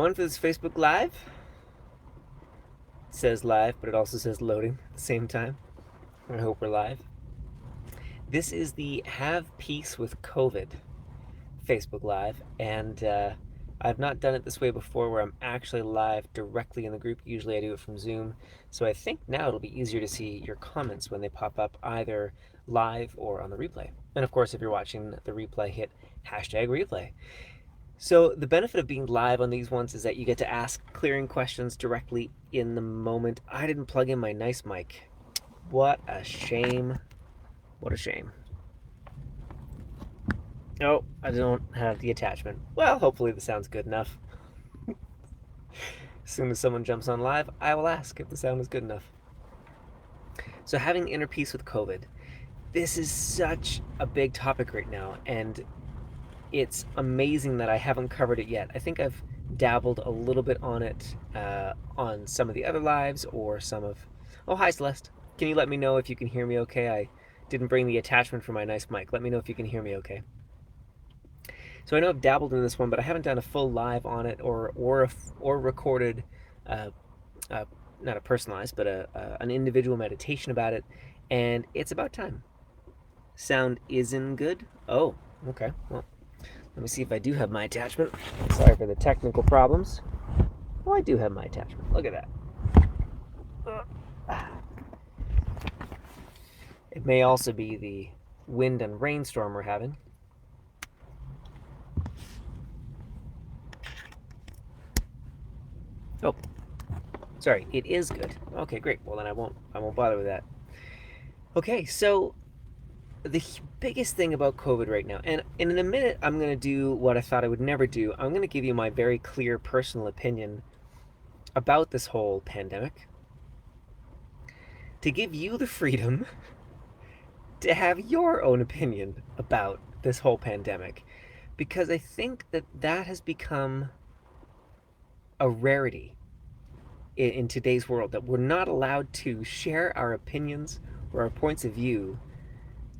on for this Facebook Live. It says live, but it also says loading at the same time. I hope we're live. This is the Have Peace with COVID Facebook Live, and I've not done it this way before where I'm actually live directly in the group. Usually I do it from Zoom, so I think now it'll be easier to see your comments when they pop up either live or on the replay. And of course, if you're watching the replay, hit #replay. So the benefit of being live on these ones is that you get to ask clearing questions directly in the moment. I didn't plug in my nice mic. What a shame. What a shame. Oh, I don't have the attachment. Well, hopefully the sound's good enough. As soon as someone jumps on live, I will ask if the sound is good enough. So having inner peace with COVID. This is such a big topic right now, and it's amazing that I haven't covered it yet. I think I've dabbled a little bit on it on some of the other lives or some of... Oh, hi, Celeste. Can you let me know if you can hear me okay? I didn't bring the attachment for my nice mic. Let me know if you can hear me okay. So I know I've dabbled in this one, but I haven't done a full live on it or recorded, uh, not a personalized, but an individual meditation about it. And it's about time. Sound isn't good? Oh, okay. Well, let me see if I do have my attachment. Sorry for the technical problems. Oh, I do have my attachment. Look at that. It may also be the wind and rainstorm we're having. Oh, sorry, it is good. Okay, great. Well, then I won't bother with that. Okay, so the biggest thing about COVID right now, and in a minute I'm going to do what I thought I would never do. I'm going to give you my very clear personal opinion about this whole pandemic, to give you the freedom to have your own opinion about this whole pandemic, because I think that that has become a rarity in today's world, that we're not allowed to share our opinions or our points of view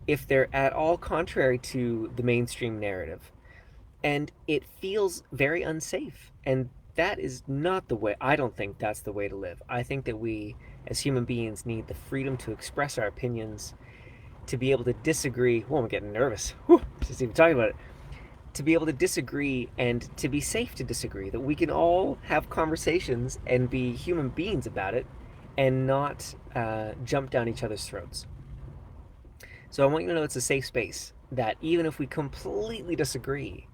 if they're at all contrary to the mainstream narrative. And it feels very unsafe. And that is not the way, I don't think that's the way to live. I think that we, as human beings, need the freedom to express our opinions, to be able to disagree. Oh, I'm getting nervous. Whew, just even talking about it. To be able to disagree and to be safe to disagree. That we can all have conversations and be human beings about it and not jump down each other's throats. So I want you to know it's a safe space, that even if we completely disagree,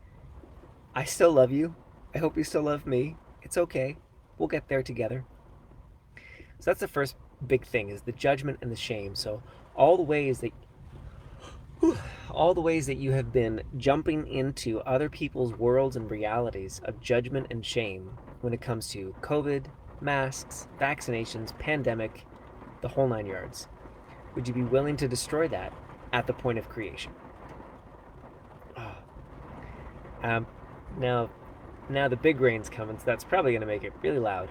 I still love you. I hope you still love me. It's okay. We'll get there together. So that's the first big thing, is the judgment and the shame. So all the ways that you have been jumping into other people's worlds and realities of judgment and shame when it comes to COVID, masks, vaccinations, pandemic, the whole 9 yards. Would you be willing to destroy that at the point of creation? Now the big rain's coming, so that's probably going to make it really loud.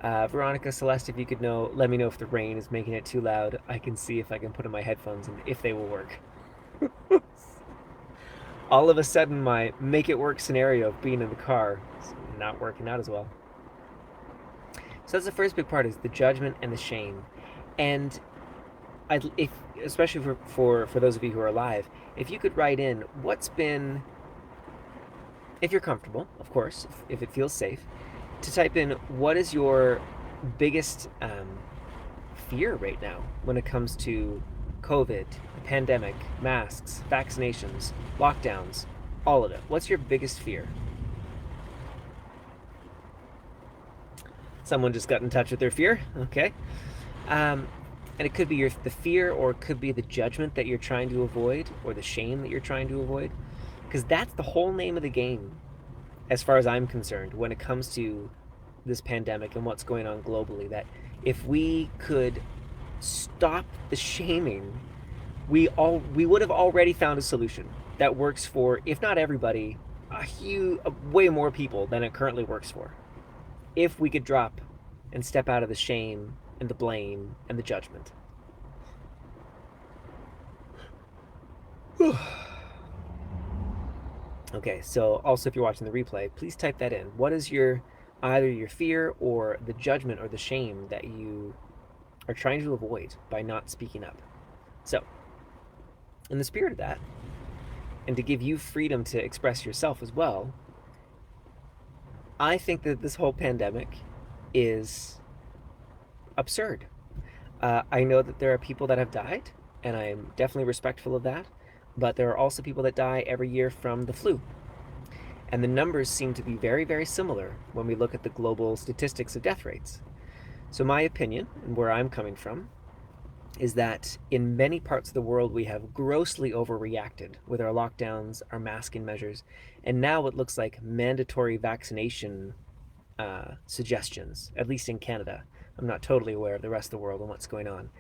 Veronica, Celeste, if you could let me know if the rain is making it too loud. I can see if I can put in my headphones and if they will work. All of a sudden, my make it work scenario of being in the car is not working out as well. So that's the first big part, is the judgment and the shame. And if especially for those of you who are alive, if you could write in what's been, if you're comfortable, of course, if it feels safe, to type in what is your biggest fear right now when it comes to COVID, pandemic, masks, vaccinations, lockdowns, all of it. What's your biggest fear? Someone just got in touch with their fear. Okay. And it could be the fear, or it could be the judgment that you're trying to avoid, or the shame that you're trying to avoid. Because that's the whole name of the game, as far as I'm concerned, when it comes to this pandemic and what's going on globally. That if we could stop the shaming, we would have already found a solution that works for, if not everybody, way more people than it currently works for. If we could drop and step out of the shame and the blame and the judgment. Okay, so also if you're watching the replay, please type that in. What is your either your fear or the judgment or the shame that you are trying to avoid by not speaking up? So, in the spirit of that, and to give you freedom to express yourself as well, I think that this whole pandemic is absurd. I know that there are people that have died, and I'm definitely respectful of that. But there are also people that die every year from the flu. And the numbers seem to be very, very similar when we look at the global statistics of death rates. So, my opinion, and where I'm coming from, is that in many parts of the world we have grossly overreacted with our lockdowns, our masking measures, and now it looks like mandatory vaccination suggestions, at least in Canada. I'm not totally aware of the rest of the world and what's going on.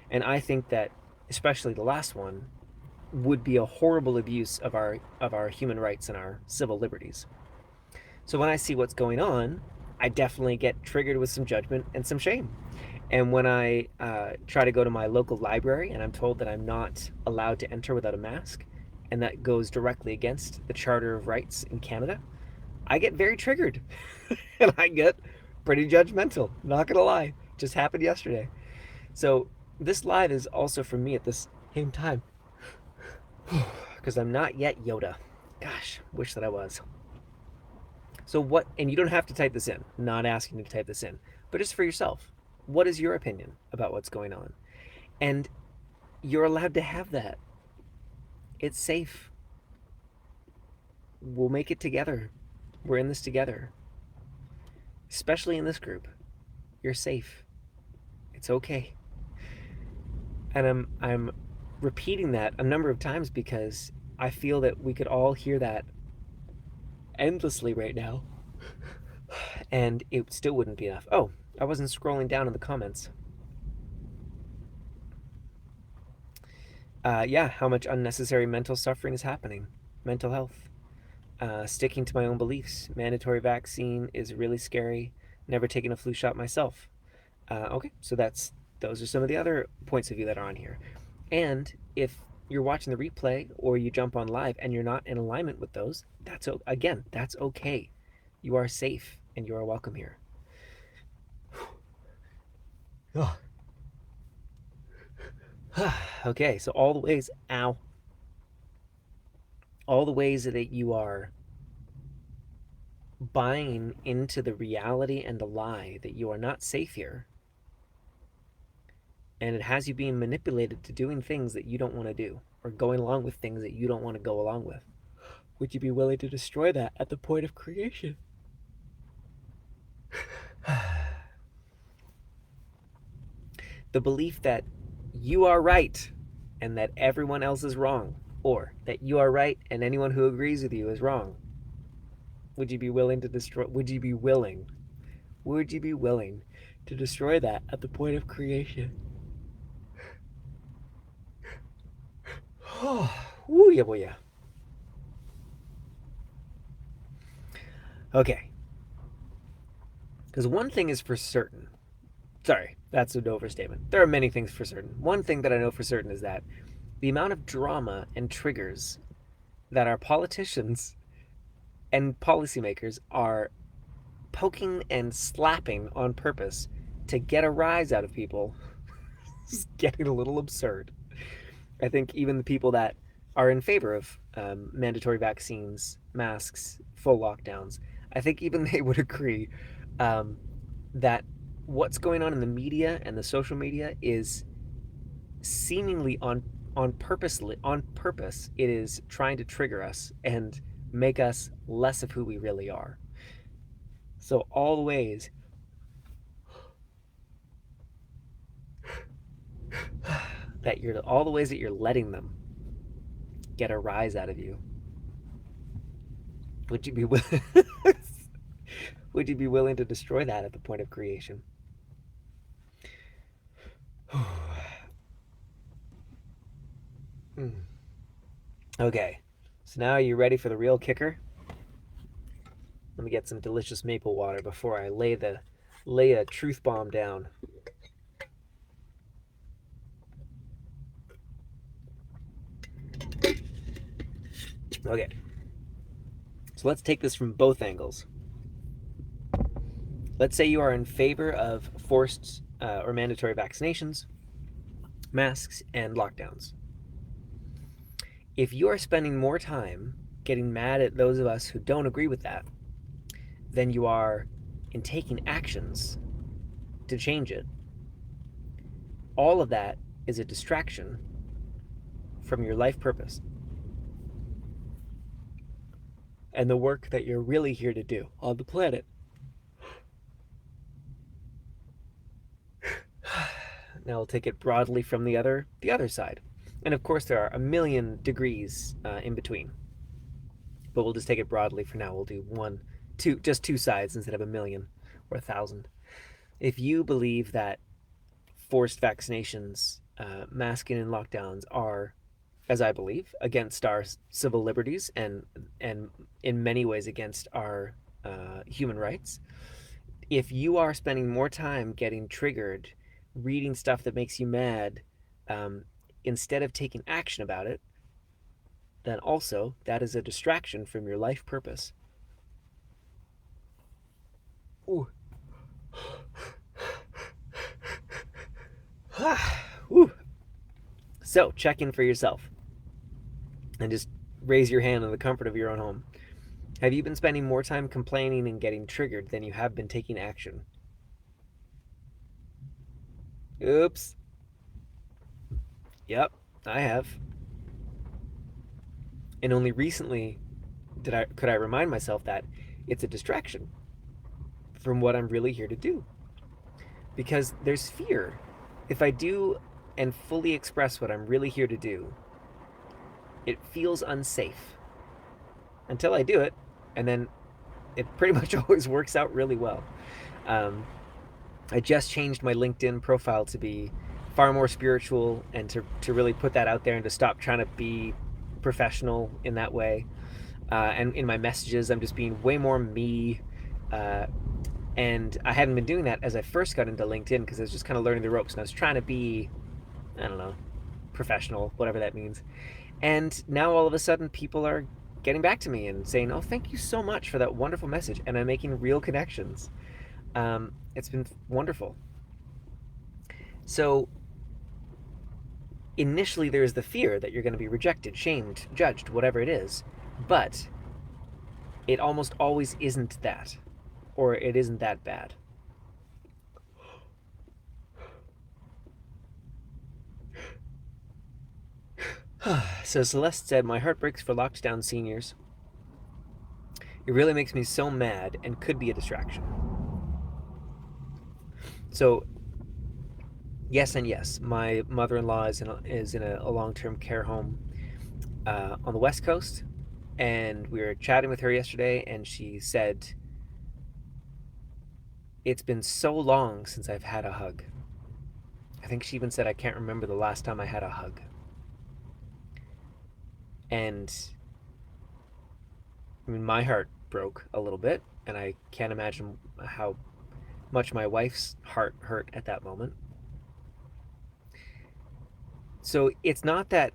And I think that, especially the last one, would be a horrible abuse of our human rights and our civil liberties. So when I see what's going on, I definitely get triggered with some judgment and some shame. And when I try to go to my local library and I'm told that I'm not allowed to enter without a mask, and that goes directly against the Charter of Rights in Canada, I get very triggered and I get pretty judgmental. Not gonna lie, just happened yesterday. So this live is also for me at this same time because I'm not yet Yoda. Gosh, wish that I was. So what? And you don't have to type this in. I'm not asking you to type this in, but just for yourself. What is your opinion about what's going on? And you're allowed to have that. It's safe. We'll make it together. We're in this together. Especially in this group. You're safe. It's okay. And I'm repeating that a number of times because I feel that we could all hear that endlessly right now, and it still wouldn't be enough. Oh, I wasn't scrolling down in the comments. Yeah, how much unnecessary mental suffering is happening. Mental health. Sticking to my own beliefs. Mandatory vaccine is really scary. Never taken a flu shot myself. Okay, so those are some of the other points of view that are on here. And if you're watching the replay or you jump on live and you're not in alignment with those, again, that's okay. You are safe and you are welcome here. Okay, so all the ways that you are buying into the reality and the lie that you are not safe here, and it has you being manipulated to doing things that you don't want to do or going along with things that you don't want to go along with. Would you be willing to destroy that at the point of creation? The belief that you are right and that everyone else is wrong, or that you are right and anyone who agrees with you is wrong. Would you be willing to destroy? Would you be willing to destroy that at the point of creation? Ooh, yeah, boy, yeah. Okay. Because one thing is for certain. Sorry, that's an overstatement. There are many things for certain. One thing that I know for certain is that the amount of drama and triggers that our politicians and policymakers are poking and slapping on purpose to get a rise out of people is getting a little absurd. I think even the people that are in favor of mandatory vaccines, masks, full lockdowns, I think even they would agree um, that what's going on in the media and the social media is seemingly on purpose. It is trying to trigger us and make us less of who we really are. So all the ways that you're letting them get a rise out of you. Would you be would you be willing to destroy that at the point of creation? Okay, so now are you ready for the real kicker? Let me get some delicious maple water before I lay a truth bomb down. Okay, So let's take this from both angles. Let's say you are in favor of forced or mandatory vaccinations, masks, and lockdowns. If you are spending more time getting mad at those of us who don't agree with that than you are in taking actions to change it, all of that is a distraction from your life purpose and the work that you're really here to do on the planet. Now we'll take it broadly from the other side. And of course there are a million degrees in between. But we'll just take it broadly for now. We'll do just two sides instead of a million or 1,000. If you believe that forced vaccinations, masking and lockdowns are, as I believe, against our civil liberties and in many ways against our human rights, if you are spending more time getting triggered, reading stuff that makes you mad, instead of taking action about it, then also that is a distraction from your life purpose. Ooh. Ooh. So check in for yourself and just raise your hand in the comfort of your own home. Have you been spending more time complaining and getting triggered than you have been taking action? Oops. Yep, I have. And only recently could I remind myself that it's a distraction from what I'm really here to do. Because there's fear. If I do and fully express what I'm really here to do, it feels unsafe until I do it, and then it pretty much always works out really well. Um, I just changed my LinkedIn profile to be far more spiritual and to really put that out there and to stop trying to be professional in that way. And in my messages, I'm just being way more me. Uh, and I hadn't been doing that as I first got into LinkedIn because I was just kind of learning the ropes and I was trying to be, I don't know, professional, whatever that means. And now all of a sudden, people are getting back to me and saying, "Oh, thank you so much for that wonderful message," and I'm making real connections. It's been wonderful. So initially, there's the fear that you're going to be rejected, shamed, judged, whatever it is, but it almost always isn't that, or it isn't that bad. So Celeste said, "My heart breaks for locked down seniors. It really makes me so mad and could be a distraction." So yes and yes. My mother-in-law is in a long-term care home on the West Coast, and we were chatting with her yesterday, and she said, "It's been so long since I've had a hug." I think she even said, "I can't remember the last time I had a hug." And I mean, my heart broke a little bit, and I can't imagine how much my wife's heart hurt at that moment. So it's not that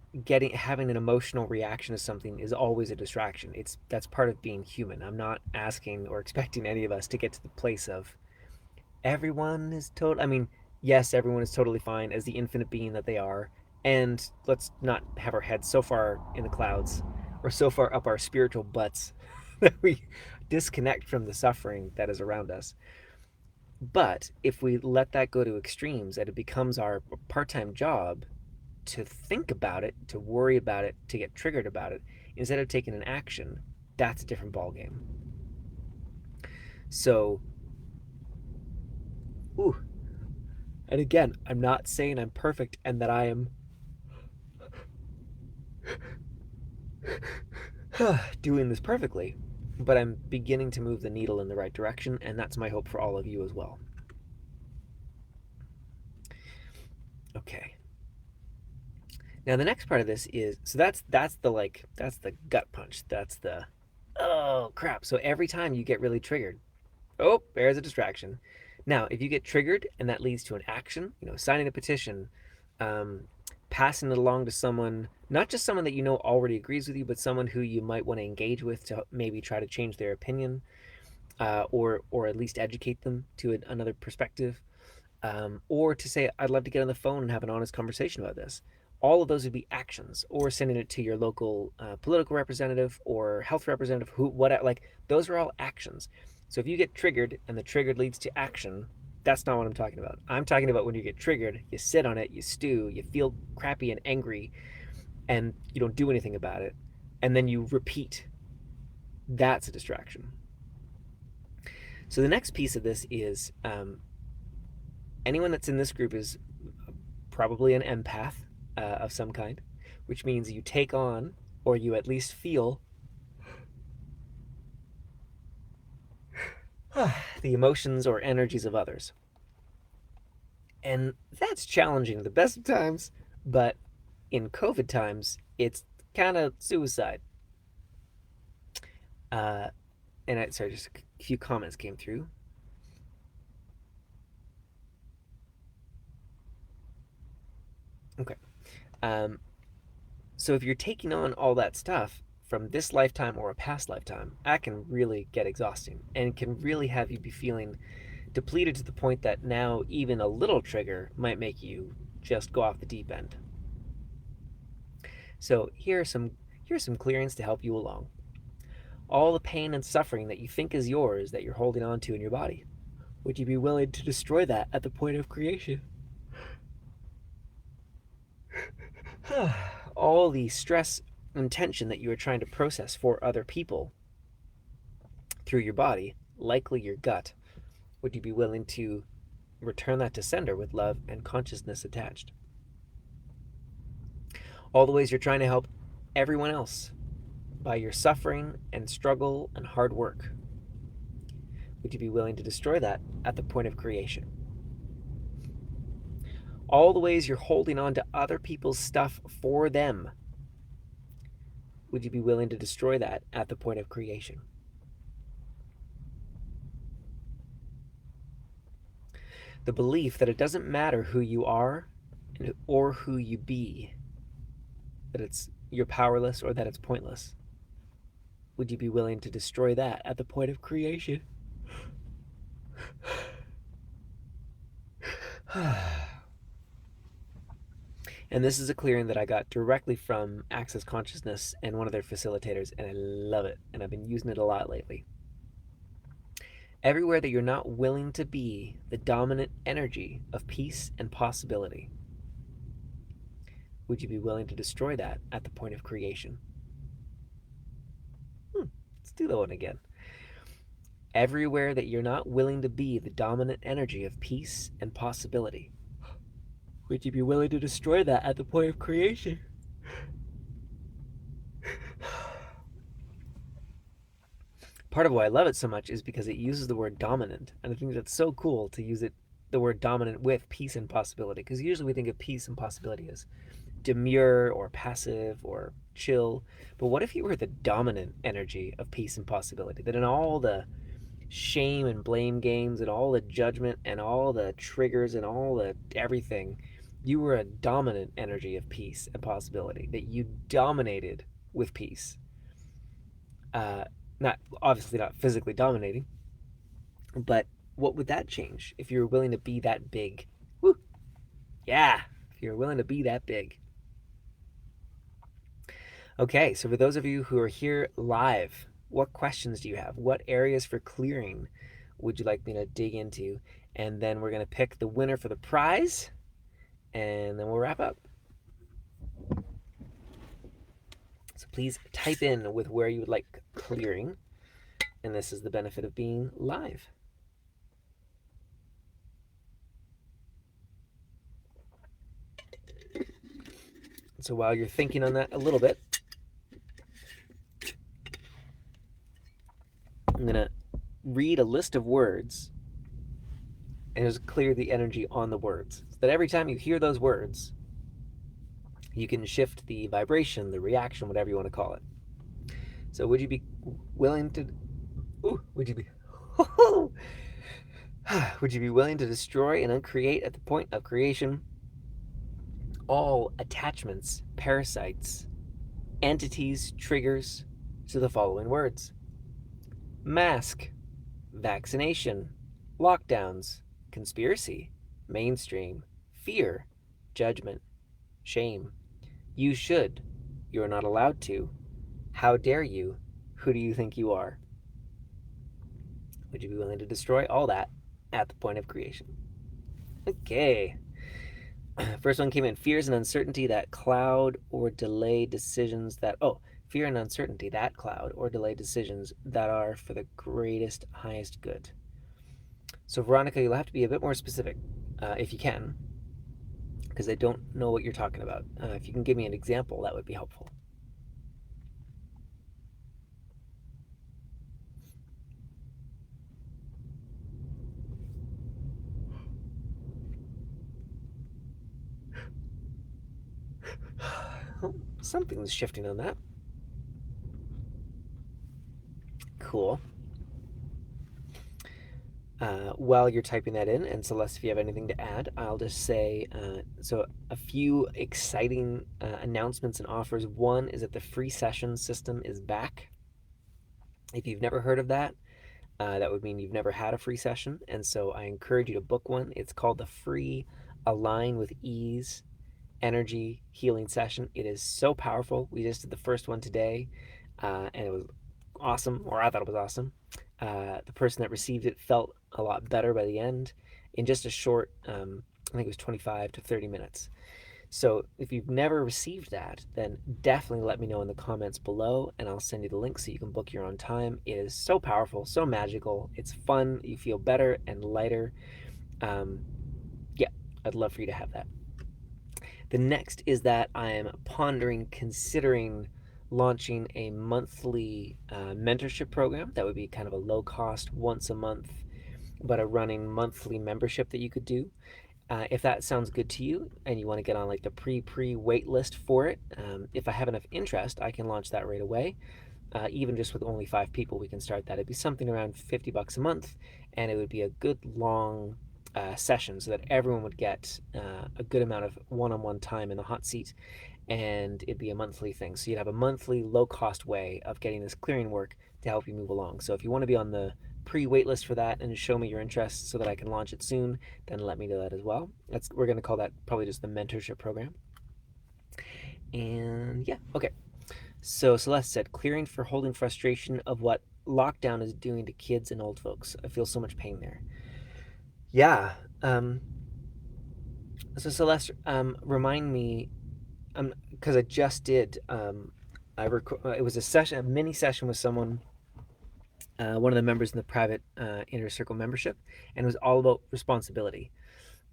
having an emotional reaction to something is always a distraction. That's part of being human. I'm not asking or expecting any of us to get to the place of everyone is total. I mean, yes, everyone is totally fine as the infinite being that they are, and let's not have our heads so far in the clouds or so far up our spiritual butts that we disconnect from the suffering that is around us. But if we let that go to extremes and it becomes our part-time job to think about it, to worry about it, to get triggered about it, instead of taking an action, that's a different ballgame. So, ooh, and again, I'm not saying I'm perfect and that I am doing this perfectly, but I'm beginning to move the needle in the right direction, and that's my hope for all of you as well. Okay. Now the next part of this is so that's the gut punch. That's the oh crap. So every time you get really triggered, oh, there's a distraction. Now, if you get triggered and that leads to an action, signing a petition, um, passing it along to someone, not just someone that you know already agrees with you, but someone who you might want to engage with to maybe try to change their opinion, or at least educate them to another perspective, or to say, I'd love to get on the phone and have an honest conversation about this. All of those would be actions, or sending it to your local political representative or health representative, who, what, like, those are all actions. So if you get triggered and the trigger leads to action, that's not what I'm talking about. I'm talking about when you get triggered, you sit on it, you stew, you feel crappy and angry, and you don't do anything about it, and then you repeat. That's a distraction. So the next piece of this is anyone that's in this group is probably an empath of some kind, which means you take on, or you at least feel, the emotions or energies of others. And that's challenging at the best of times, but in COVID times, it's kind of suicide. Uh, sorry, just a few comments came through. Okay. Um, so if you're taking on all that stuff from this lifetime or a past lifetime, that can really get exhausting and can really have you be feeling depleted to the point that now even a little trigger might make you just go off the deep end. So here's some clearings to help you along. All the pain and suffering that you think is yours that you're holding on to in your body, would you be willing to destroy that at the point of creation? All the stress and tension that you are trying to process for other people through your body, likely your gut, would you be willing to return that to sender with love and consciousness attached? All the ways you're trying to help everyone else by your suffering and struggle and hard work, would you be willing to destroy that at the point of creation? All the ways you're holding on to other people's stuff for them, would you be willing to destroy that at the point of creation? The belief that it doesn't matter who you are or who you be, that you're powerless or that it's pointless, would you be willing to destroy that at the point of creation? And this is a clearing that I got directly from Access Consciousness and one of their facilitators, and I love it, and I've been using it a lot lately. Everywhere that you're not willing to be the dominant energy of peace and possibility, would you be willing to destroy that at the point of creation? Let's do that one again. Everywhere that you're not willing to be the dominant energy of peace and possibility, would you be willing to destroy that at the point of creation? Part of why I love it so much is because it uses the word dominant, and I think that's so cool to use the word dominant with peace and possibility, because usually we think of peace and possibility as demure or passive or chill. But what if you were the dominant energy of peace and possibility? That in all the shame and blame games and all the judgment and all the triggers and all the everything, you were a dominant energy of peace and possibility, that you dominated with peace. Not obviously not physically dominating, but what would that change if you were willing to be that big? Woo! Yeah, if you're willing to be that big. Okay, so for those of you who are here live, what questions do you have? What areas for clearing would you like me to dig into? And then we're going to pick the winner for the prize, and then we'll wrap up. So please type in with where you would like clearing, and this is the benefit of being live. So while you're thinking on that a little bit, I'm going to read a list of words and just clear the energy on the words, so that every time you hear those words, you can shift the vibration, the reaction, whatever you want to call it. So would you be willing to, would you be willing to destroy and uncreate at the point of creation all attachments, parasites, entities, triggers to the following words: mask, vaccination, lockdowns, conspiracy, mainstream, fear, judgment, shame. You should. You're not allowed to. How dare you? Who do you think you are? Would you be willing to destroy all that at the point of creation? Okay. First one came in: fears and uncertainty that cloud or delay decisions that. Oh, fear and uncertainty that cloud or delay decisions that are for the greatest, highest good. So, Veronica, you'll have to be a bit more specific if you can, because I don't know what you're talking about. If you can give me an example, that would be helpful. Something's shifting on that. Cool. While you're typing that in, and Celeste, if you have anything to add, I'll just say so a few exciting announcements and offers. One is that the free session system is back. If you've never heard of that, that would mean you've never had a free session. And so I encourage you to book one. It's called the free Align with Ease energy healing session. It is so powerful. We just did the first one today, and it was awesome, or I thought it was awesome. The person that received it felt a lot better by the end in just a short, I think it was 25 to 30 minutes. So if you've never received that, then definitely let me know in the comments below, and I'll send you the link so you can book your own time. It is so powerful, so magical. It's fun. You feel better and lighter. Um, yeah, I'd love for you to have that. The next is that I am pondering, considering launching a monthly mentorship program that would be kind of a low cost, once a month, but a running monthly membership that you could do. If that sounds good to you and you want to get on like the pre wait list for it, if I have enough interest, I can launch that right away. Even just with only 5 people, we can start that. It'd be something around $50 a month, and it would be a good long session so that everyone would get a good amount of one-on-one time in the hot seat, and it'd be a monthly thing. So you'd have a monthly low-cost way of getting this clearing work to help you move along. So if you want to be on the pre-wait list for that and show me your interest so that I can launch it soon, then let me know that as well. We're going to call that probably just the mentorship program. And yeah, okay. So Celeste said, clearing for holding frustration of what lockdown is doing to kids and old folks. I feel so much pain there. Yeah. So Celeste, remind me, because I just did. It was a session, a mini session with someone, one of the members in the private inner circle membership, and it was all about responsibility.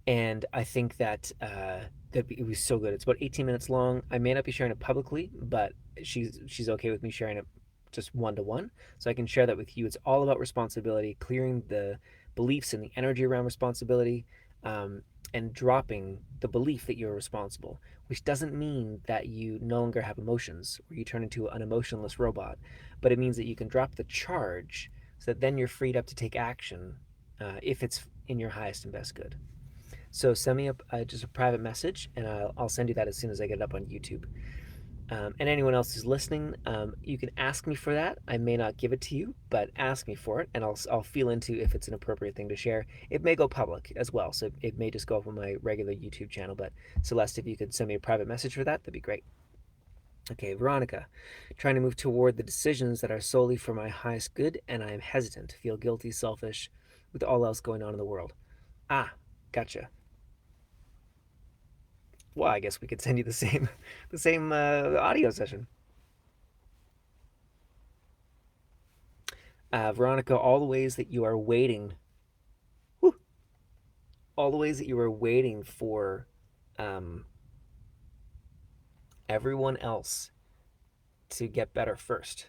And I think that that it was so good. It's about 18 minutes long. I may not be sharing it publicly, but she's okay with me sharing it just one to one, so I can share that with you. It's all about responsibility, clearing the beliefs and the energy around responsibility, and dropping the belief that you're responsible, which doesn't mean that you no longer have emotions or you turn into an emotionless robot, but it means that you can drop the charge so that then you're freed up to take action if it's in your highest and best good. So send me just a private message, and I'll send you that as soon as I get it up on YouTube. And anyone else who's listening, you can ask me for that. I may not give it to you, but ask me for it, and I'll feel into if it's an appropriate thing to share. It may go public as well, so it may just go up on my regular YouTube channel. But Celeste, if you could send me a private message for that, that'd be great. Okay, Veronica, trying to move toward the decisions that are solely for my highest good, and I am hesitant, feel guilty, selfish, with all else going on in the world. Ah, gotcha. Well, I guess we could send you the same, the same audio session. Veronica, all the ways that you are waiting, whew, all the ways that you are waiting for um, everyone else to get better first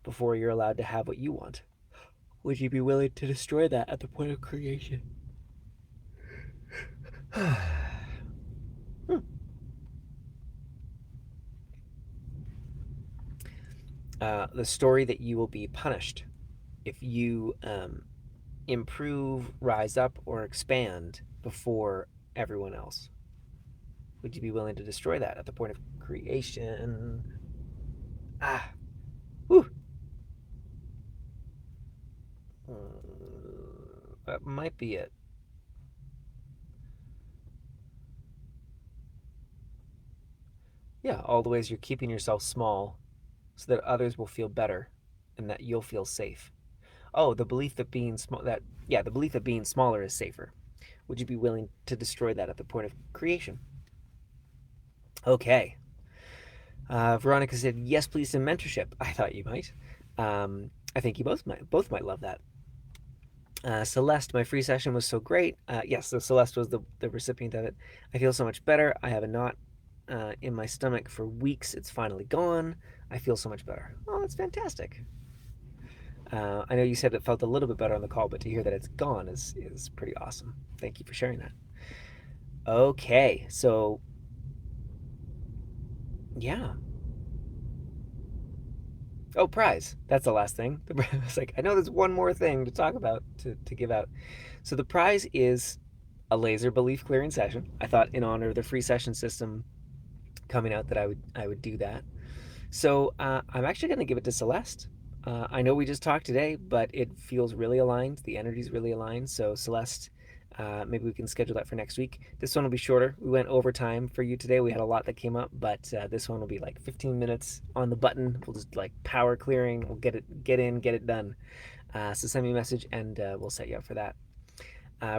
before you're allowed to have what you want. Would you be willing to destroy that at the point of creation? Hmm. The story that you will be punished if you improve, rise up, or expand before everyone else. Would you be willing to destroy that at the point of creation? Ah, whew. That might be it. Yeah, all the ways you're keeping yourself small so that others will feel better and that you'll feel safe. Oh, the belief that being small that yeah, the belief that being smaller is safer. Would you be willing to destroy that at the point of creation? Okay. Veronica said, "Yes, please, to mentorship." I thought you might. I think you both might love that. Celeste, my free session was so great. Yes, so Celeste was the recipient of it. I feel so much better. I have a knot in my stomach for weeks. It's finally gone. I feel so much better. Oh, that's fantastic. I know you said it felt a little bit better on the call, but to hear that it's gone is pretty awesome. Thank you for sharing that. Okay, so yeah. Oh, prize. That's the last thing. It's like I know there's one more thing to talk about to give out. So the prize is a laser belief clearing session. I thought in honor of the free session system coming out that I would do that. So I'm actually going to give it to Celeste. I know we just talked today, but it feels really aligned. The energy's really aligned. So Celeste, maybe we can schedule that for next week. This one will be shorter. We went overtime for you today. We had a lot that came up, but this one will be like 15 minutes on the button. We'll just like power clearing. We'll get in, get it done. So send me a message and we'll set you up for that.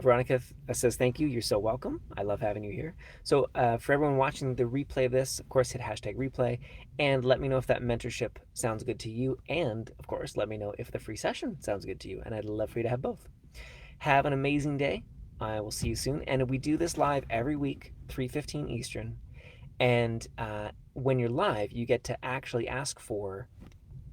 Veronica says, "Thank you. You're so welcome. I love having you here." So, for everyone watching the replay of this, of course, hit hashtag replay and let me know if that mentorship sounds good to you. And, of course, let me know if the free session sounds good to you. And I'd love for you to have both. Have an amazing day. I will see you soon. And we do this live every week, 3:15 Eastern. And when you're live, you get to actually ask for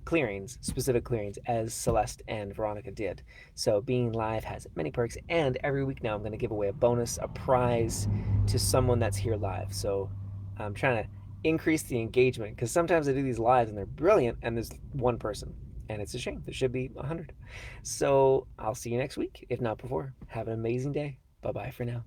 clearings, specific clearings, as Celeste and Veronica did. So being live has many perks, and every week now I'm going to give away a bonus, a prize to someone that's here live. So I'm trying to increase the engagement because sometimes I do these lives and they're brilliant, and there's one person, and it's a shame. There should be 100. So I'll see you next week, if not before. Have an amazing day. Bye bye for now.